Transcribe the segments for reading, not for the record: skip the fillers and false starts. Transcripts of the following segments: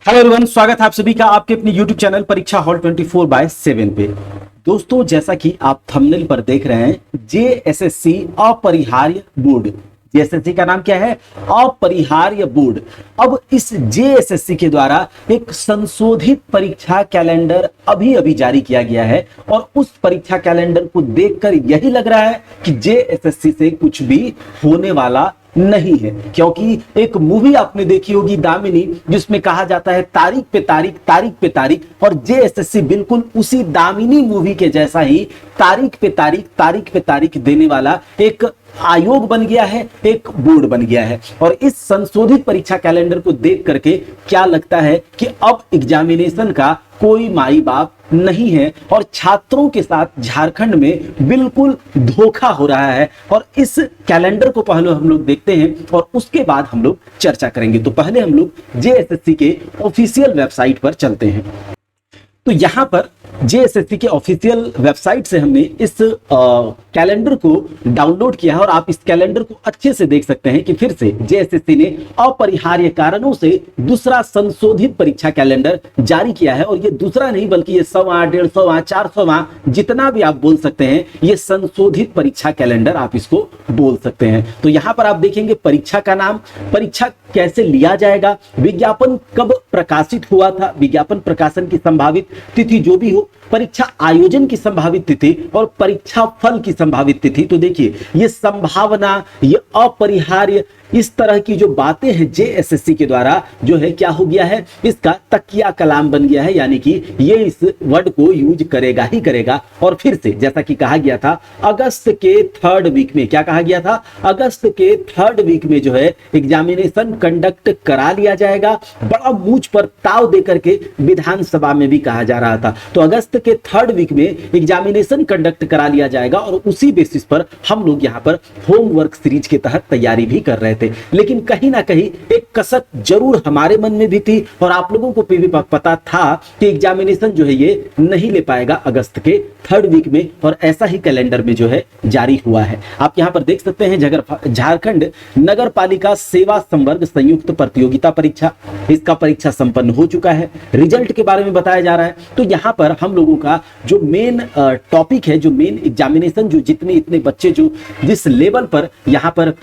Hello everyone, स्वागत है आप सभी का आपके अपने YouTube चैनल परीक्षा हॉल 24/7 पे। दोस्तों, जैसा कि आप थंबनेल पर देख रहे हैं, जेएसएससी अपरिहार्य बोर्ड। जेएसएससी का नाम क्या है? अपरिहार्य बोर्ड। अब इस जेएसएससी के द्वारा एक संशोधित परीक्षा कैलेंडर अभी अभी जारी किया गया है और उस परीक्षा कैलेंडर को देखकर यही लग रहा है कि जेएसएससी से कुछ भी होने वाला नहीं है, क्योंकि एक मूवी आपने देखी होगी दामिनी, जिसमें कहा जाता है तारीख पे तारीख, तारीख पे तारीख, और जेएसएससी बिल्कुल उसी दामिनी मूवी के जैसा ही तारीख पे तारीख, तारीख पे तारीख देने वाला एक आयोग बन गया है, एक बोर्ड बन गया है। और इस संशोधित परीक्षा कैलेंडर को देख करके क्या लगता है कि अब एग्जामिनेशन का कोई माई बाप नहीं है और छात्रों के साथ झारखंड में बिल्कुल धोखा हो रहा है। और इस कैलेंडर को पहले हम लोग देखते हैं और उसके बाद हम लोग चर्चा करेंगे। तो पहले हम लोग जेएसएससी के ऑफिशियल वेबसाइट पर चलते हैं। तो यहां पर जेएसएससी के ऑफिशियल वेबसाइट से हमने इस कैलेंडर को डाउनलोड किया है और आप इस कैलेंडर को अच्छे से देख सकते हैं कि फिर से जेएसएससी ने अपरिहार्य कारणों से दूसरा संशोधित परीक्षा कैलेंडर जारी किया है। और ये दूसरा नहीं बल्कि ये 100वां, 150वां, 400वां, जितना भी आप बोल सकते हैं, ये संशोधित परीक्षा कैलेंडर आप इसको बोल सकते हैं। तो यहां पर आप देखेंगे परीक्षा का नाम, परीक्षा कैसे लिया जाएगा, विज्ञापन कब प्रकाशित हुआ था, विज्ञापन प्रकाशन की संभावित तिथि जो भी हो, परीक्षा आयोजन की संभावित तिथि और परीक्षा फल की संभावित तिथि। तो देखिए, ये संभावना, ये अपरिहार्य, इस तरह की जो बातें हैं जेएसएससी के द्वारा जो है क्या हो गया है, इसका तकिया कलाम बन गया है, यानी कि ये इस वर्ड को यूज करेगा ही करेगा। और फिर से जैसा कि कहा गया था, अगस्त के 3rd वीक में, क्या कहा गया था, अगस्त के 3rd वीक में जो है एग्जामिनेशन कंडक्ट करा लिया जाएगा। बड़ा मूंछ पर ताव देकर के विधानसभा में भी कहा जा रहा था। तो अगस्त के 3rd वीक में एग्जामिनेशन कंडक्ट करा लिया जाएगा और उसी बेसिस पर हम लोग यहाँ पर होमवर्क सीरीज के तहत तैयारी भी कर रहे थे। लेकिन कहीं ना कहीं एक कसक जरूर हमारे मन में भी थी और आप लोगों को भी पता था कि एग्जामिनेशन जो है ये नहीं ले पाएगा अगस्त के 3rd वीक में, और ऐसा ही कैलेंडर में जो है जारी हुआ है। आप यहां पर देख सकते हैं झारखंड नगर पालिका सेवा संवर्ग संयुक्त प्रतियोगिता परीक्षा, इसका परीक्षा संपन्न हो चुका है। रिजल्ट के बारे में बताया जा रहा है। तो यहां पर हम लोगों का जो मेन टॉपिक है, जो मेन एग्जामिनेशन, जो जितने इतने बच्चे जो जिस लेवल पर यहां पर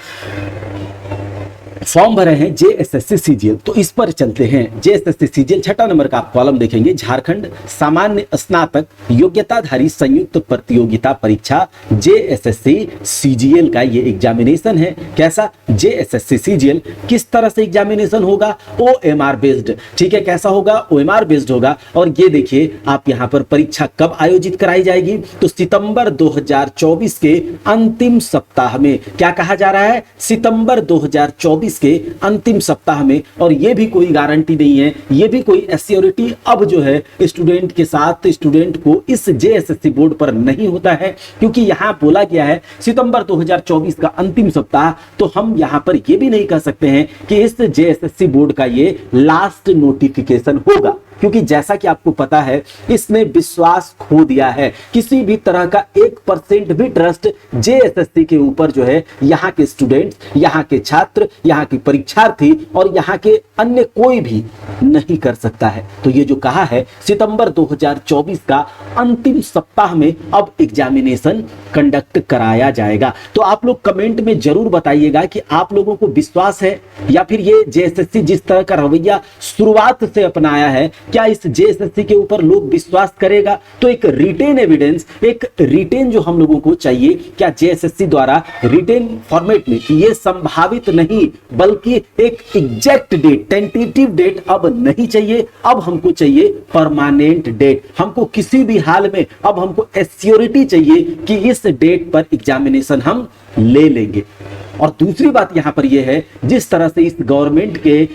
फॉर्म भरे हैं जेएसएससी सीजीएल, तो इस पर चलते हैं। जेएसएससी सीजीएल 6 नंबर का आप कॉलम देखेंगे, झारखंड सामान्य स्नातक योग्यताधारी संयुक्त प्रतियोगिता परीक्षा जेएसएससी सीजीएल का ये एग्जामिनेशन है। कैसा? जेएसएससी सीजीएल किस तरह से एग्जामिनेशन होगा? OMR based. ठीक है, कैसा होगा? ओएमआर बेस्ड होगा। और ये देखिए, आप यहां पर परीक्षा कब आयोजित कराई जाएगी? तो सितंबर 2024 के अंतिम सप्ताह में। क्या कहा जा रहा है? सितंबर 2024 के अंतिम सप्ताह में। और यह भी कोई गारंटी नहीं है, यह भी कोई एश्योरिटी अब जो है स्टूडेंट के साथ, स्टूडेंट को इस जेएसएससी बोर्ड पर नहीं होता है, क्योंकि यहां बोला गया है सितंबर 2024 का अंतिम सप्ताह। तो हम यहां पर यह भी नहीं कह सकते हैं कि इस जेएसएससी बोर्ड का ये लास्ट नोटिफिकेशन होगा, क्योंकि जैसा कि आपको पता है इसने विश्वास खो दिया है। किसी भी तरह का 1% भी ट्रस्ट जेएसएससी के ऊपर जो है यहाँ के स्टूडेंट्स, यहाँ के छात्र, यहाँ के परीक्षार्थी और यहाँ के अन्य कोई भी नहीं कर सकता है। तो ये जो कहा है सितंबर 2024 का अंतिम सप्ताह में अब एग्जामिनेशन कंडक्ट कराया जाएगा। तो आप लोग कमेंट में जरूर बताइएगा कि आप लोगों को विश्वास है या फिर ये जेएसएससी जिस तरह का रवैया शुरुआत से अपनाया है, क्या इस जेएसएससी के ऊपर लोग विश्वास करेगा? तो एक रिटेन एविडेंस, एक रिटेन जो हम लोगों को चाहिए, क्या जेएसएससी द्वारा रिटेन फॉर्मेट में ये संभावित नहीं बल्कि एक एग्जैक्ट डेट, टेंटेटिव डेट अब नहीं चाहिए। अब हमको चाहिए परमानेंट डेट। हमको किसी भी हाल में अब हमको एश्योरिटी चाहिए कि इस डेट पर एग्जामिनेशन हम ले लेंगे। और दूसरी बात यहां पर यह है, जिस तरह से इस गवर्नमेंट के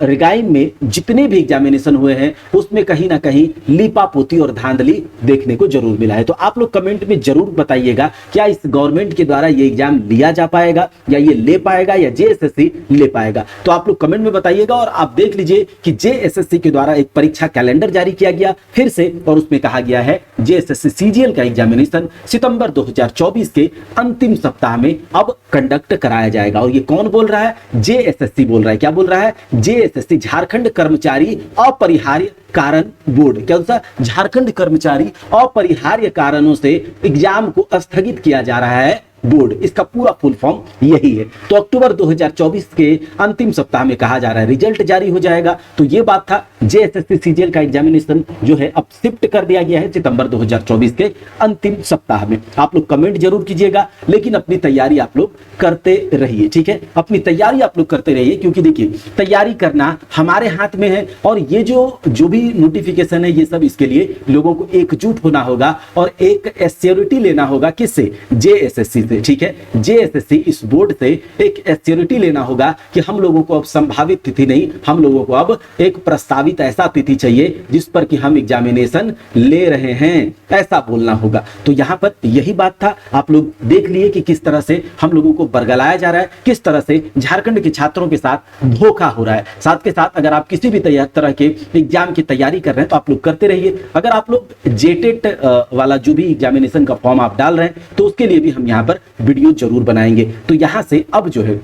रिगाइन में जितने भी एग्जामिनेशन हुए हैं उसमें कहीं ना कहीं लीपापोती और धांधली देखने को जरूर मिला है। तो आप लोग कमेंट में जरूर बताइएगा, क्या इस गवर्नमेंट के द्वारा ये एग्जाम लिया जा पाएगा या ये ले पाएगा या जेएसएससी ले पाएगा? तो आप लोग कमेंट में बताइएगा। और आप देख लीजिए कि जेएसएससी के द्वारा एक परीक्षा कैलेंडर जारी किया गया फिर से, और उसमें कहा गया है जेएसएससी सीजीएल का एग्जामिनेशन सितंबर 2024 के अंतिम सप्ताह में अब कंडक्ट कराया जाएगा। और ये कौन बोल रहा है? जेएसएससी बोल रहा है। क्या बोल रहा है? जेएसएससी, झारखंड कर्मचारी अपरिहार्य कारण बोर्ड। क्या सा? झारखंड कर्मचारी अपरिहार्य कारणों से एग्जाम को स्थगित किया जा रहा है बोर्ड। इसका पूरा फुल फॉर्म यही है। तो अक्टूबर 2024 के अंतिम सप्ताह में कहा जा रहा है रिजल्ट जारी हो जाएगा। तो ये बात था, जेएसएससी सीजीएल का एग्जामिनेशन जो है अब शिफ्ट कर दिया गया है सितंबर 2024 के अंतिम सप्ताह में। आप लोग कमेंट जरूर कीजिएगा, लेकिन अपनी तैयारी आप लोग करते रहिए, ठीक है? अपनी तैयारी आप लोग करते रहिए, क्योंकि देखिए तैयारी करना हमारे हाथ में है। और ये जो भी नोटिफिकेशन है, ये सब इसके लिए लोगों को एकजुट होना होगा और एक एश्योरिटी लेना होगा। किससे? जेएसएससी से, ठीक है? जेएसएससी इस बोर्ड से एक एश्योरिटी लेना होगा कि हम लोगों को अब संभावित तिथि नहीं, हम लोगों को अब एक प्रस्तावित ऐसा तिथि चाहिए जिस पर कि हम एग्जामिनेशन ले रहे हैं, ऐसा बोलना होगा। तो यहां पर यही बात था। आप लोग देख लिए कि किस तरह से हम लोगों को बरगलाया जा रहा है, किस तरह से झारखंड के छात्रों के साथ धोखा हो रहा है। साथ के साथ अगर आप किसी भी तरह के एग्जाम की तैयारी कर रहे हैं तो आप लोग करते रहिए। अगर आप लोग जेटेट वाला जो भी एग्जामिनेशन का फॉर्म आप डाल रहे हैं तो उसके लिए भी हम यहाँ पर वीडियो जरूर बनाएंगे। तो यहां से अब जो है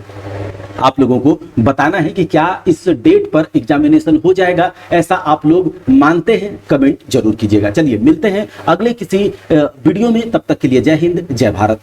आप लोगों को बताना है कि क्या इस डेट पर एग्जामिनेशन हो जाएगा, ऐसा आप लोग मानते हैं? कमेंट जरूर कीजिएगा। चलिए मिलते हैं अगले किसी वीडियो में, तब तक के लिए जय हिंद, जय भारत।